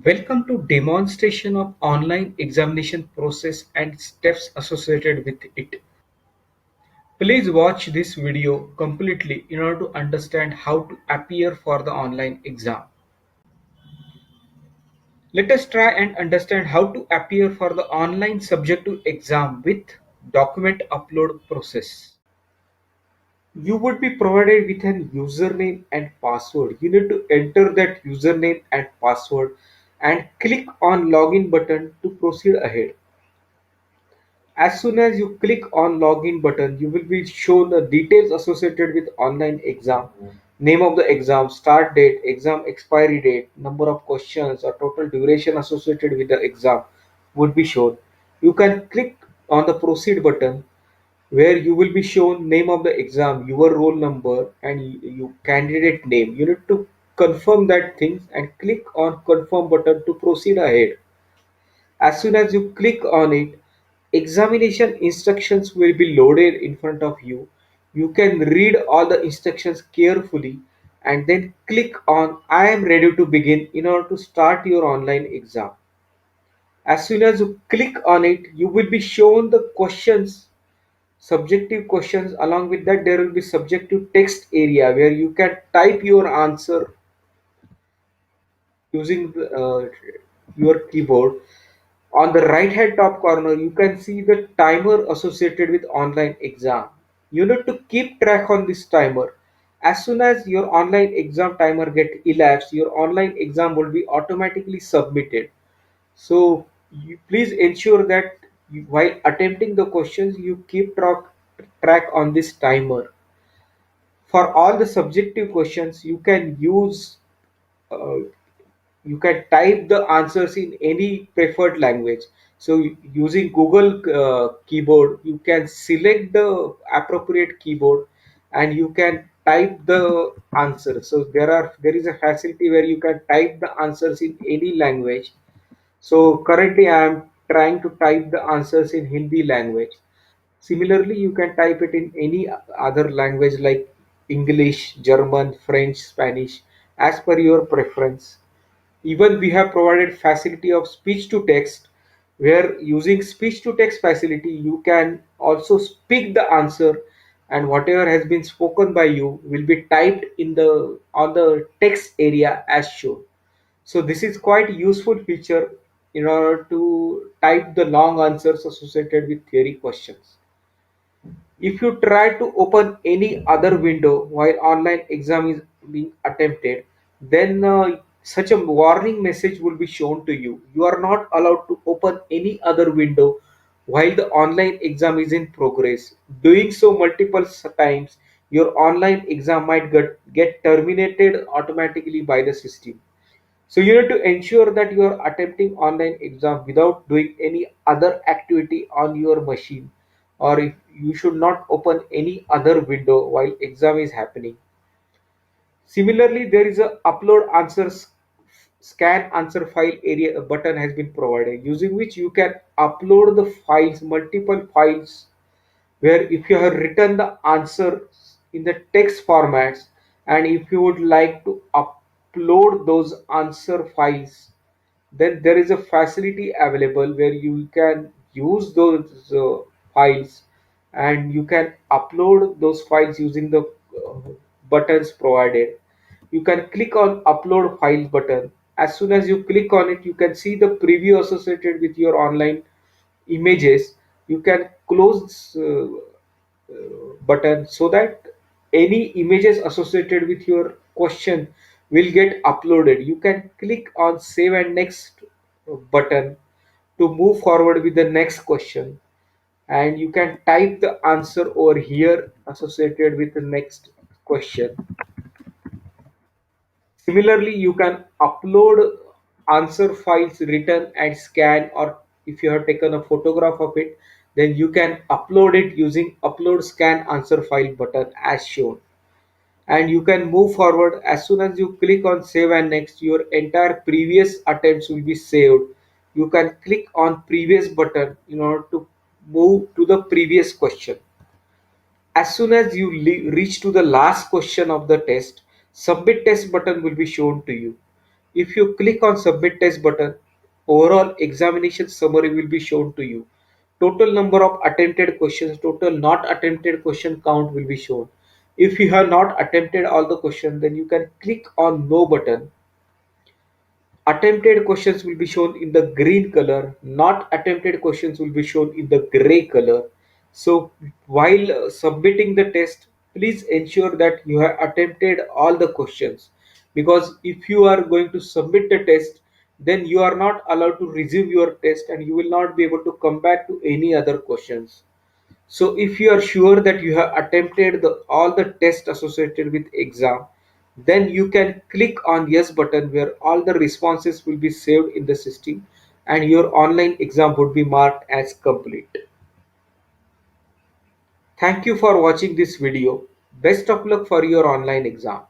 Welcome to demonstration of online examination process and steps associated with it. Please watch this video completely in order to understand how to appear for the online exam. Let us try and understand how to appear for the online subjective exam with document upload process. You would be provided with an username and password. You need to enter that username and password and click on login button to proceed ahead. As soon as you click on login button, you will be shown the details associated with online exam, name of the exam, start date, exam expiry date, number of questions or total duration associated with the exam would be shown. You can click on the proceed button where you will be shown name of the exam, your roll number and you candidate name. You need to confirm that things and click on confirm button to proceed ahead. As soon as you click on it, examination instructions will be loaded in front of you. You can read all the instructions carefully and then click on I am ready to begin in order to start your online exam. As soon as you click on it, you will be shown the questions, subjective questions. Along with that, there will be subjective text area where you can type your answer using your keyboard. On the right hand top corner, you can see the timer associated with online exam. You need to keep track on this timer. As soon as your online exam timer get elapsed, your online exam will be automatically submitted. So please ensure that while attempting the questions, you keep track on this timer. For all the subjective questions, uh, you can type the answers in any preferred language. So using Google keyboard, you can select the appropriate keyboard and you can type the answer. So there is a facility where you can type the answers in any language. So currently I am trying to type the answers in Hindi language. Similarly, you can type it in any other language like English, German, French, Spanish, as per your preference. Even we have provided facility of speech to text, where using speech to text facility you can also speak the answer, and whatever has been spoken by you will be typed in the on the text area as shown. So this is quite useful feature in order to type the long answers associated with theory questions. If you try to open any other window while online exam is being attempted, then such a warning message will be shown to you. You are not allowed to open any other window while the online exam is in progress. Doing so multiple times, your online exam might get terminated automatically by the system. So you need to ensure that you are attempting online exam without doing any other activity on your machine, or if you should not open any other window while exam is happening. Similarly, there is a upload answers scan answer file area button has been provided, using which you can upload the files, multiple files, where if you have written the answer in the text formats and if you would like to upload those answer files, then there is a facility available where you can use those files and you can upload those files using the buttons provided. You can click on upload file button. As soon as you click on it, you can see the preview associated with your online images. You can close button so that any images associated with your question will get uploaded. You can click on save and next button to move forward with the next question, and you can type the answer over here associated with the next question. Similarly, you can upload answer files written and scan, or if you have taken a photograph of it, then you can upload it using upload scan answer file button as shown. And you can move forward. As soon as you click on save and next, your entire previous attempts will be saved. You can click on previous button in order to move to the previous question. As soon as you reach to the last question of the test, submit test button will be shown to you. If you click on submit test button, overall examination summary will be shown to you. Total number of attempted questions, total not attempted question count will be shown. If you have not attempted all the questions, then you can click on no button. Attempted questions will be shown in the green color, not attempted questions will be shown in the gray color. So while submitting the test, please ensure that you have attempted all the questions, because if you are going to submit the test, then you are not allowed to resume your test and you will not be able to come back to any other questions. So if you are sure that you have attempted all the tests associated with exam, then you can click on yes button where all the responses will be saved in the system and your online exam would be marked as complete. Thank you for watching this video. Best of luck for your online exam.